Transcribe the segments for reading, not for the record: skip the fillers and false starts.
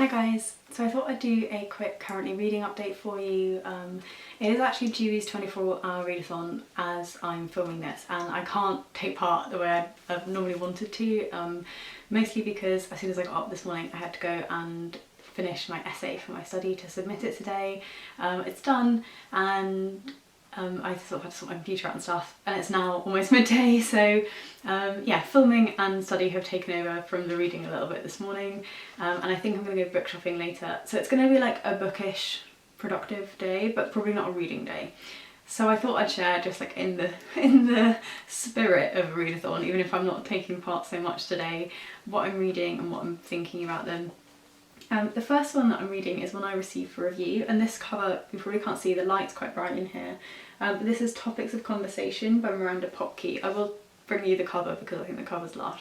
guys, so I thought I'd do a quick currently reading update for you. It is actually Dewey's 24-hour readathon as I'm filming this, and I can't take part the way I've normally wanted to, mostly because as soon as I got up this morning I had to go and finish my essay for my study to submit it today. It's done, and I sort of had to sort my computer out and stuff, and it's now almost midday, so yeah, filming and study have taken over from the reading a little bit this morning, and I think I'm going to go book shopping later, so it's going to be like a bookish productive day but probably not a reading day. So I thought I'd share, just like in the spirit of a readathon, even if I'm not taking part so much today, what I'm reading and what I'm thinking about them. The first one that I'm reading is one I received for review, and this cover, you probably can't see, the light's quite bright in here, but this is Topics of Conversation by Miranda Popkey. I will bring you the cover because I think the cover's lush.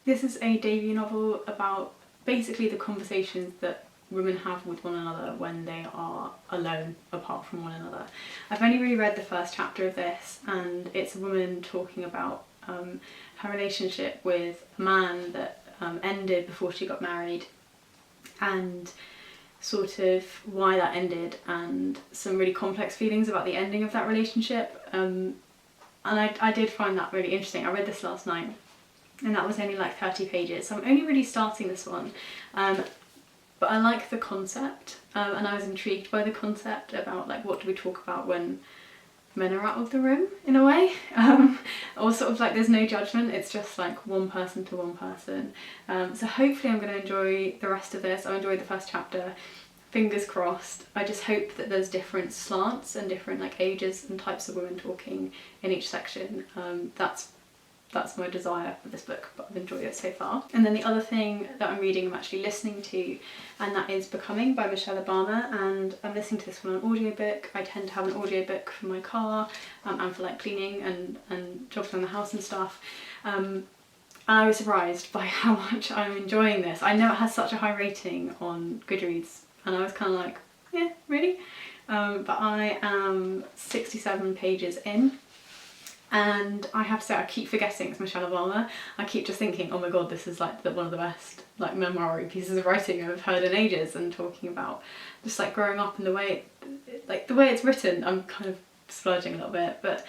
This is a debut novel about basically the conversations that women have with one another when they are alone apart from one another. I've only really read the first chapter of this, and it's a woman talking about her relationship with a man that ended before she got married, and sort of why that ended, and some really complex feelings about the ending of that relationship, and I did find that really interesting. I read this last night and that was only like 30 pages, so I'm only really starting this one, but I like the concept, and I was intrigued by the concept about like what do we talk about when men are out of the room, in a way, or sort of like there's no judgment, it's just like one person to one person. So hopefully I'm going to enjoy the rest of this. I enjoyed the first chapter, fingers crossed. I just hope that there's different slants and different like ages and types of women talking in each section. That's my desire for this book, but I've enjoyed it so far. And then the other thing that I'm reading, I'm actually listening to, and that is Becoming by Michelle Obama, and I'm listening to this one on audiobook. I tend to have an audiobook for my car and for like cleaning and jobs around the house and stuff. And I was surprised by how much I'm enjoying this. I know it has such a high rating on Goodreads, and I was kind of like, yeah, really? But I am 67 pages in. And I have to say, I keep forgetting it's Michelle Obama. I keep just thinking, oh my god, this is like one of the best like memoir pieces of writing I've heard in ages, and talking about just like growing up and the way it's written. I'm kind of splurging a little bit, but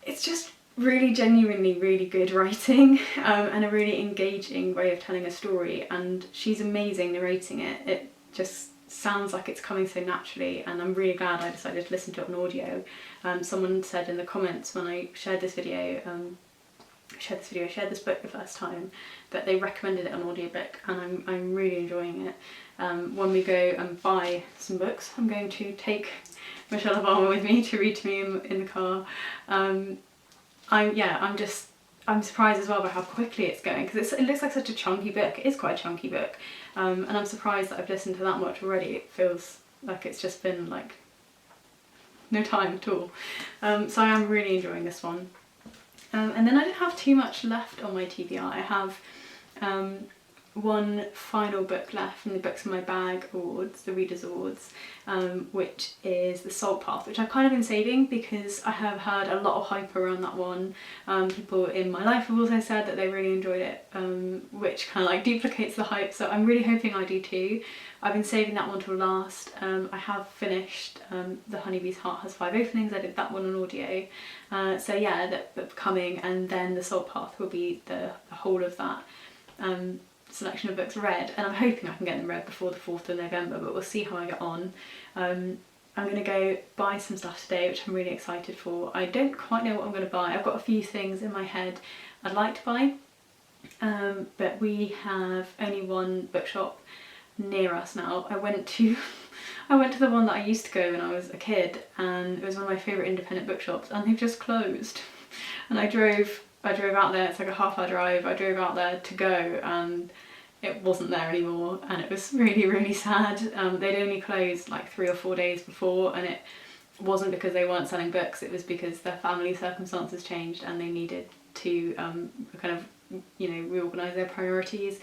it's just really genuinely really good writing, and a really engaging way of telling a story, and she's amazing narrating it. It just sounds like it's coming so naturally, and I'm really glad I decided to listen to it on audio. Someone said in the comments when I shared this book the first time, that they recommended it on audiobook, and I'm really enjoying it. When we go and buy some books, I'm going to take Michelle Obama with me to read to me in the car. I'm surprised as well by how quickly it's going, because it looks like such a chunky book. It is quite a chunky book, and I'm surprised that I've listened to that much already. It feels like it's just been like no time at all. So I am really enjoying this one. And then I don't have too much left on my TBR. I have one final book left from the Books in My Bag Awards, the Readers Awards, which is The Salt Path, which I've kind of been saving because I have heard a lot of hype around that one. People in my life have also said that they really enjoyed it, which kind of like duplicates the hype, so I'm really hoping I do too. I've been saving that one till last. I have finished The Honeybee's Heart Has Five Openings. I did that one on audio. So yeah, that Becoming, and then The Salt Path will be the whole of that selection of books read, and I'm hoping I can get them read before the 4th of November, but we'll see how I get on. I'm going to go buy some stuff today, which I'm really excited for. I don't quite know what I'm going to buy. I've got a few things in my head I'd like to buy, but we have only one bookshop near us now. I went to the one that I used to go when I was a kid, and it was one of my favourite independent bookshops, and they've just closed. And I drove out there, it's like a half-hour drive. I drove out there to go, and it wasn't there anymore, and it was really, really sad. They'd only closed like 3 or 4 days before, and it wasn't because they weren't selling books, it was because their family circumstances changed and they needed to kind of, you know, reorganise their priorities.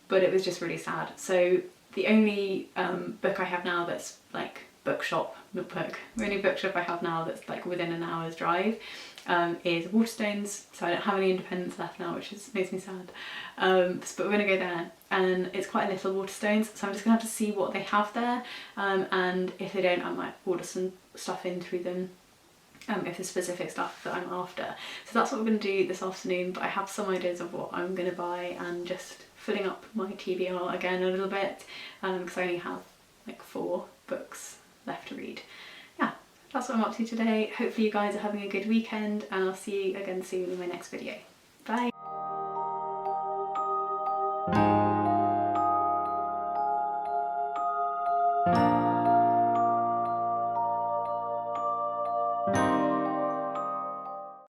But it was just really sad. So the only book I have now that's like bookshop, the only bookshop I have now that's like within an hour's drive is Waterstones, so I don't have any independents left now, which makes me sad. But we're gonna go there, and it's quite a little Waterstones, so I'm just gonna have to see what they have there, and if they don't, I might order some stuff in through them. If there's specific stuff that I'm after. So that's what we're going to do this afternoon, but I have some ideas of what I'm going to buy, and just filling up my TBR again a little bit, because I only have like 4 books left to read. Yeah, that's what I'm up to today. Hopefully you guys are having a good weekend, and I'll see you again soon in my next video. Bye!